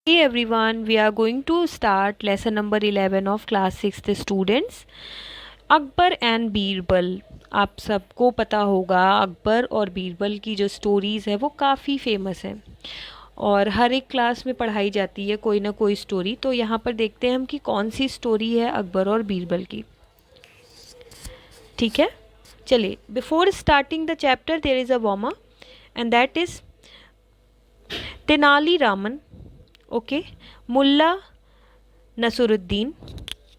Hey everyone, we are going to start lesson number 11 of class 6th students. Akbar and Birbal. आप सबको पता होगा अकबर और बीरबल की जो स्टोरीज़ है वो काफ़ी फेमस है और हर एक क्लास में पढ़ाई जाती है कोई ना कोई स्टोरी। तो यहाँ पर देखते हैं हम कि कौन सी स्टोरी है अकबर और बीरबल की। ठीक है, चलिए। Before starting the chapter there is a warm up and that is Tenali Raman, okay, Mulla Nasruddin,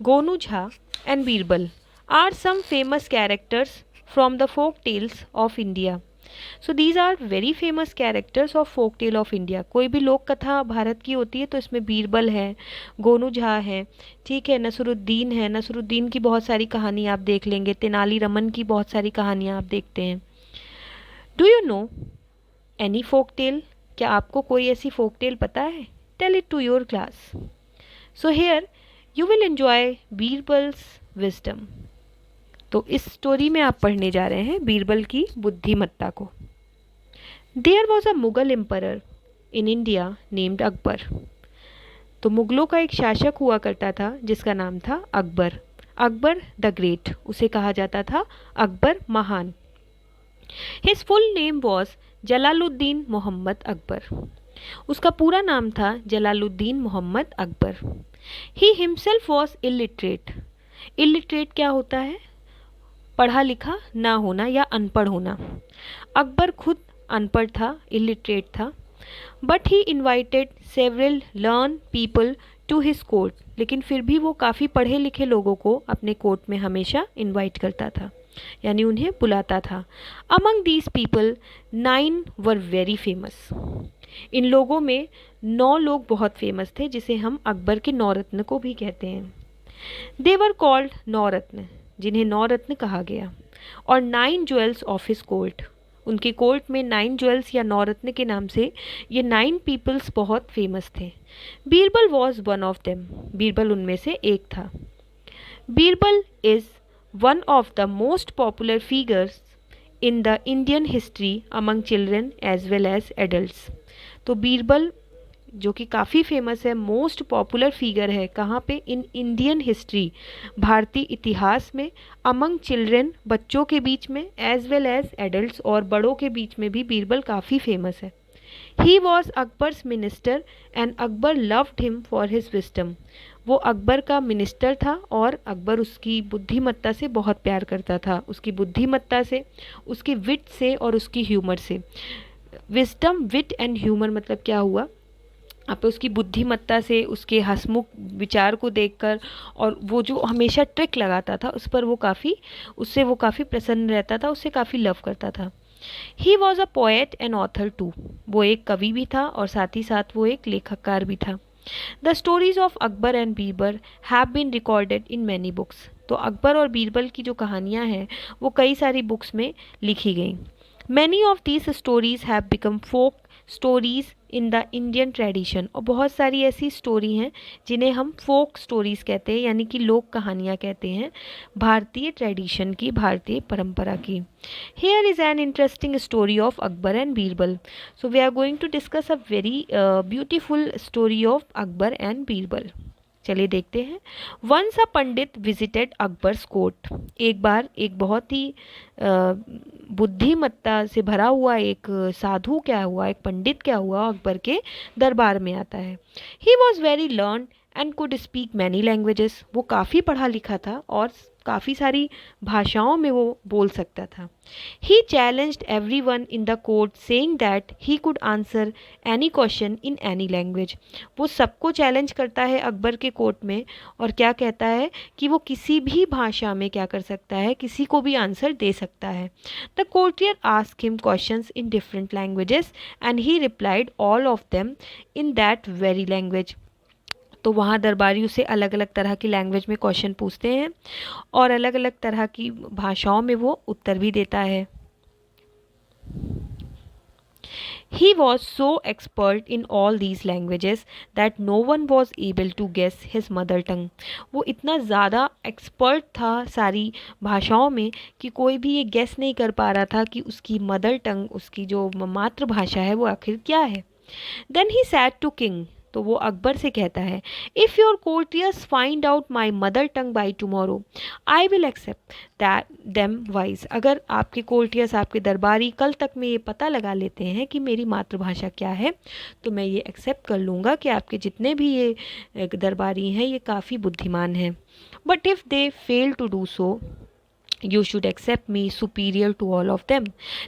Gonu Jha and Birbal are some famous characters from the folk tales of India. So these are very famous characters of folk tale of India. कोई भी लोक कथा भारत की होती है तो इसमें बीरबल है, गोनू झा है, ठीक है, नसरुद्दीन है। नसरुद्दीन की बहुत सारी कहानी आप देख लेंगे, तेनाली रमन की बहुत सारी कहानियाँ आप देखते हैं। Do you know any folk tale? क्या आपको कोई ऐसी फोक टेल पता है? Tell it to your class. So here you will enjoy Birbal's wisdom. तो इस स्टोरी में आप पढ़ने जा रहे हैं बीरबल की बुद्धिमत्ता को। There was a Mughal emperor in India named Akbar. तो मुगलों का एक शासक हुआ करता था जिसका नाम था अकबर। अकबर द ग्रेट, उसे कहा जाता था अकबर महान। His full name was Jalaluddin Mohammad Akbar. उसका पूरा नाम था Jalaluddin Mohammad Akbar. He himself was illiterate. Illiterate क्या होता है? पढ़ा लिखा ना होना या अनपढ़ होना। अकबर खुद अनपढ़ था, इलिटरेट था। But he invited several learn people to his court. लेकिन फिर भी वो काफ़ी पढ़े लिखे लोगों को अपने कोर्ट में हमेशा इन्वाइट करता था, यानी उन्हें बुलाता था। Among these people 9 were very famous. इन लोगों में 9 लोग बहुत फेमस थे, जिसे हम अकबर के 9 रत्न को भी कहते हैं। दे वर कॉल्ड 9 रत्न, जिन्हें 9 रत्न कहा गया। और 9 ज्वेल्स ऑफ हिज कोर्ट, उनके कोर्ट में 9 ज्वेल्स या 9 रत्न के नाम से ये 9 पीपल्स बहुत फेमस थे। Birbal was one of them, Birbal उनमें से एक था। Birbal is one of the most popular figures in the Indian history among children as well as adults. तो बीरबल जो कि काफ़ी फेमस है, मोस्ट पॉपुलर फिगर है, कहाँ पे? इन इंडियन हिस्ट्री, भारतीय इतिहास में, अमंग चिल्ड्रन, बच्चों के बीच में, एज वेल एज एडल्ट्स, और बड़ों के बीच में भी बीरबल काफ़ी फेमस है। He was Akbar's minister and Akbar loved him for his wisdom. वो अकबर का मिनिस्टर था और अकबर उसकी बुद्धिमत्ता से बहुत प्यार करता था, उसकी बुद्धिमत्ता से, उसकी विट से और उसकी ह्यूमर से। विस्डम, विट एंड ह्यूमर मतलब क्या हुआ? आप उसकी बुद्धिमत्ता से, उसके हंसमुख विचार को देखकर, और वो जो हमेशा ट्रिक लगाता था उस पर वो काफ़ी, उससे वो काफ़ी प्रसन्न रहता था, उससे काफ़ी लव करता था। He was a poet and author too, वो एक कवि भी था और साथ ही साथ वो एक लेखककार भी था। The stories of Akbar and Birbal have been recorded in many books. तो अकबर और बीरबल की जो कहानियाँ हैं वो कई सारी बुक्स में लिखी गई। Many of these stories have become folk stories in the Indian tradition. और बहुत सारी ऐसी स्टोरी हैं जिन्हें हम फोक स्टोरीज़ कहते हैं, यानी कि लोक कहानियाँ कहते हैं, भारतीय ट्रेडिशन की, भारतीय परंपरा की। Here is an interesting story of Akbar and Birbal. So we are going to discuss a very beautiful story of Akbar and Birbal. चलिए देखते हैं। Once a pandit visited Akbar's court. एक बार एक बहुत ही बुद्धिमत्ता से भरा हुआ एक साधु क्या हुआ, एक पंडित क्या हुआ, अकबर के दरबार में आता है। He was very learn and could speak many languages. वो काफ़ी पढ़ा लिखा था और काफ़ी सारी भाषाओं में वो बोल सकता था। He challenged every one in the court saying that he could answer any question in any language. वो सबको चैलेंज करता है अकबर के कोर्ट में, और क्या कहता है कि वो किसी भी भाषा में क्या कर सकता है, किसी को भी आंसर दे सकता है। The courtier asked him questions in different languages and he replied all of them in that very language. तो वहाँ दरबारी उसे अलग अलग तरह की लैंग्वेज में क्वेश्चन पूछते हैं और अलग अलग तरह की भाषाओं में वो उत्तर भी देता है। He was so expert in all these languages that no one was able to guess his mother tongue. वो इतना ज़्यादा एक्सपर्ट था सारी भाषाओं में कि कोई भी ये गेस नहीं कर पा रहा था कि उसकी मदर टंग, उसकी जो मातृभाषा है वो आखिर क्या है। Then he said to king, तो वो अकबर से कहता है, if your courtiers find out my mother tongue by tomorrow I will accept that them wise. अगर आपके कोर्टियर्स, आपके दरबारी कल तक में ये पता लगा लेते हैं कि मेरी मातृभाषा क्या है, तो मैं ये एक्सेप्ट कर लूँगा कि आपके जितने भी ये दरबारी हैं ये काफ़ी बुद्धिमान हैं। But if they fail to do so you should accept me superior to all of them.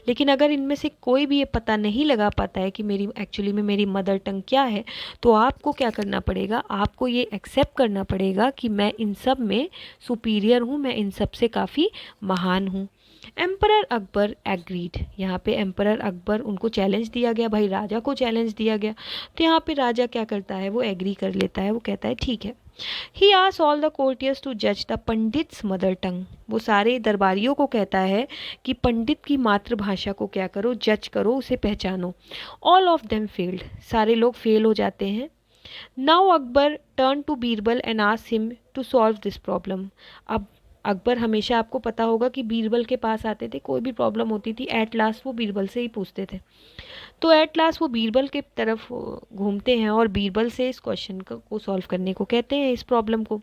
लेकिन अगर इनमें से कोई भी ये पता नहीं लगा पाता है कि मेरी एक्चुअली में मेरी मदर टंग क्या है, तो आपको क्या करना पड़ेगा, आपको ये एक्सेप्ट करना पड़ेगा कि मैं इन सब में सुपीरियर हूँ, मैं इन सब से काफ़ी महान हूँ। Emperor Akbar agreed. यहाँ पे एम्परर अकबर, उनको चैलेंज दिया गया, भाई राजा को चैलेंज दिया गया, तो यहाँ पे राजा क्या करता है, वो एग्री कर लेता है, वो कहता है ठीक है। He asked all the courtiers to जज द पंडित्स मदर टंग। वो सारे दरबारियों को कहता है कि पंडित की मातृभाषा को क्या करो, जज करो, उसे पहचानो। All of them failed. सारे लोग फेल हो जाते हैं। Now Akbar turn to Birbal and asked him to solve this problem. अब अकबर, हमेशा आपको पता होगा कि बीरबल के पास आते थे, कोई भी प्रॉब्लम होती थी एट लास्ट वो बीरबल से ही पूछते थे। तो एट लास्ट वो बीरबल के तरफ घूमते हैं और बीरबल से इस क्वेश्चन को सॉल्व करने को कहते हैं, इस प्रॉब्लम को।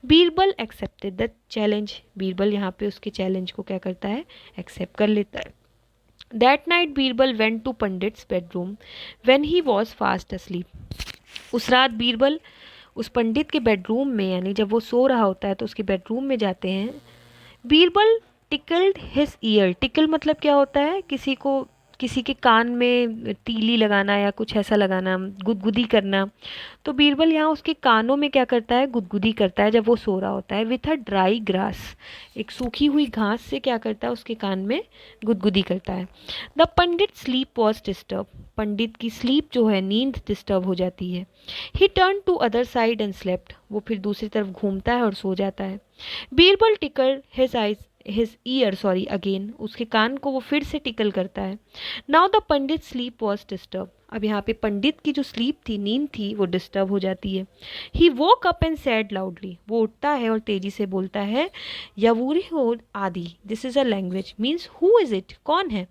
Birbal accepted the challenge. Birbal यहाँ पे उसके चैलेंज को क्या करता है, एक्सेप्ट कर लेता है। That night Birbal went to pandit's bedroom when he was fast asleep. उस रात बीरबल उस पंडित के बेडरूम में, यानी जब वो सो रहा होता है तो उसके बेडरूम में जाते हैं। Birbal tickled his year. Tackle मतलब क्या होता है, किसी के कान में तीली लगाना या कुछ ऐसा लगाना, गुदगुदी करना। तो बीरबल यहाँ उसके कानों में क्या करता है, गुदगुदी करता है जब वो सो रहा होता है। विथ अ ड्राई ग्रास, एक सूखी हुई घास से क्या करता है, उसके कान में गुदगुदी करता है। The pandit sleep was disturb. Pandit की स्लीप जो है, नींद डिस्टर्ब हो जाती है। He turn to other side and slept. वो फिर दूसरी तरफ घूमता है और सो जाता है। Birbal tackle his year again. उसके कान को वो फिर से टिकल करता है। Now the pandit sleep was disturb. अब यहाँ पे पंडित की जो स्लीप थी, नींद थी, वो डिस्टर्ब हो जाती है। He woke up and said loudly. वो उठता है और तेजी से बोलता है, यवूरी हो आदि। This is a language, means who is it, कौन है।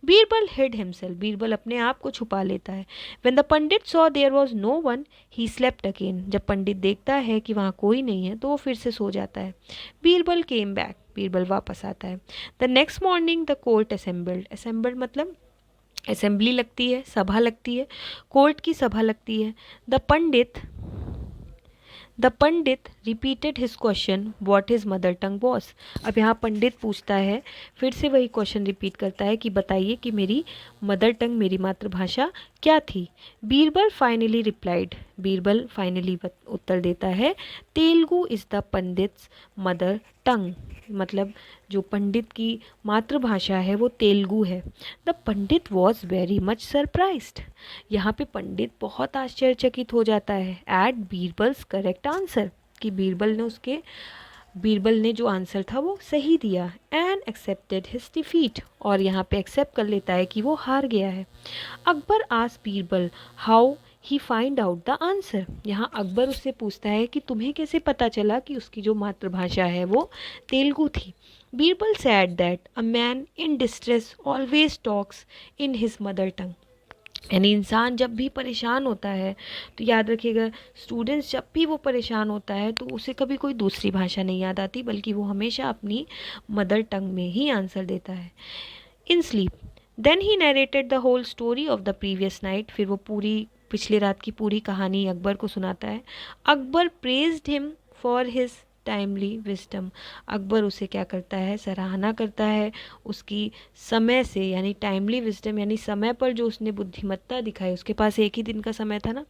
Birbal hide himself. बीरबल अपने आप को छुपा लेता है। When the pandit saw there was no one he slept again. जब पंडित देखता है कि वहाँ कोई नहीं है तो वो फिर से सो जाता है। Birbal came back. बीरबल वापस आता है। The next morning the court assembled. Assembled मतलब असेंबली लगती है, सभा लगती है, कोर्ट की सभा लगती है। The Pandit repeated his question what his mother tongue was. अब यहाँ पंडित पूछता है, फिर से वही क्वेश्चन रिपीट करता है कि बताइए कि मेरी मदर टंग, मेरी मातृभाषा क्या थी। Birbal finally replied. Birbal finally उत्तर देता है, Telugu is the pandit's mother tongue. मतलब जो पंडित की मातृभाषा है वो तेलुगु है। The pandit was very much surprised. यहाँ पे पंडित बहुत आश्चर्यचकित हो जाता है एट बीरबल्स करेक्ट आंसर, कि बीरबल ने जो आंसर था वो सही दिया। And accepted his defeat. और यहाँ पे एक्सेप्ट कर लेता है कि वो हार गया है। Akbar asked Birbal how he find out the answer. यहाँ अकबर उससे पूछता है कि तुम्हें कैसे पता चला कि उसकी जो मातृभाषा है वो तेलुगु थी। Birbal sad that a man in distress always talks in his mother tongue. यानी इंसान जब भी परेशान होता है, तो याद रखिएगा स्टूडेंट्स, जब भी वो परेशान होता है तो उसे कभी कोई दूसरी भाषा नहीं याद आती, बल्कि वो हमेशा अपनी मदर टंग में ही आंसर देता है। In sleep then he narrated the whole story of the previous night. फिर वो पूरी पिछली रात की पूरी कहानी अकबर को सुनाता है। Akbar praised him for his timely wisdom. Akbar उसे क्या करता है, सराहना करता है उसकी समय से, यानी टाइमली विजडम, यानी समय पर जो उसने बुद्धिमत्ता दिखाई। उसके पास एक ही दिन का समय था ना,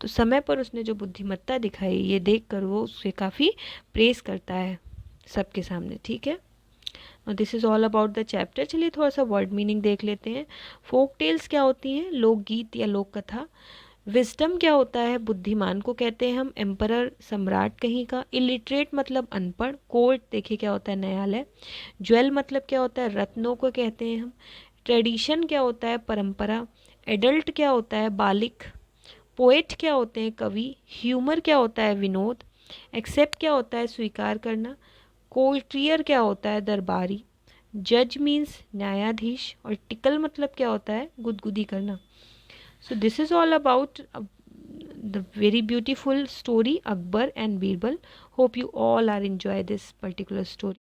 तो समय पर उसने जो बुद्धिमत्ता दिखाई, ये देखकर वो उसे काफ़ी प्रेज करता है सबके सामने। ठीक है, this is all about the chapter. चलिए थोड़ा सा वर्ड मीनिंग देख लेते हैं। फोक टेल्स क्या होती हैं, लोकगीत या लोक कथा। विजडम क्या होता है, बुद्धिमान को कहते हैं हम। एम्परर सम्राट कहीं का। इलिटरेट मतलब अनपढ़। कोर्ट देखिए क्या होता है, न्यायालय। ज्वेल मतलब क्या होता है, रत्नों को कहते हैं हम। ट्रेडिशन क्या होता है, परंपरा। एडल्ट क्या होता है, बालिक। पोएट क्या होते हैं, कवि। ह्यूमर क्या होता है, विनोद। एक्सेप्ट क्या होता है, स्वीकार करना। कोर्टियर क्या होता है, दरबारी। जज मीन्स न्यायाधीश। और टिकल मतलब क्या होता है, गुदगुदी करना। So this is all about the very beautiful story Akbar and Birbal. Hope you all are enjoy this particular story.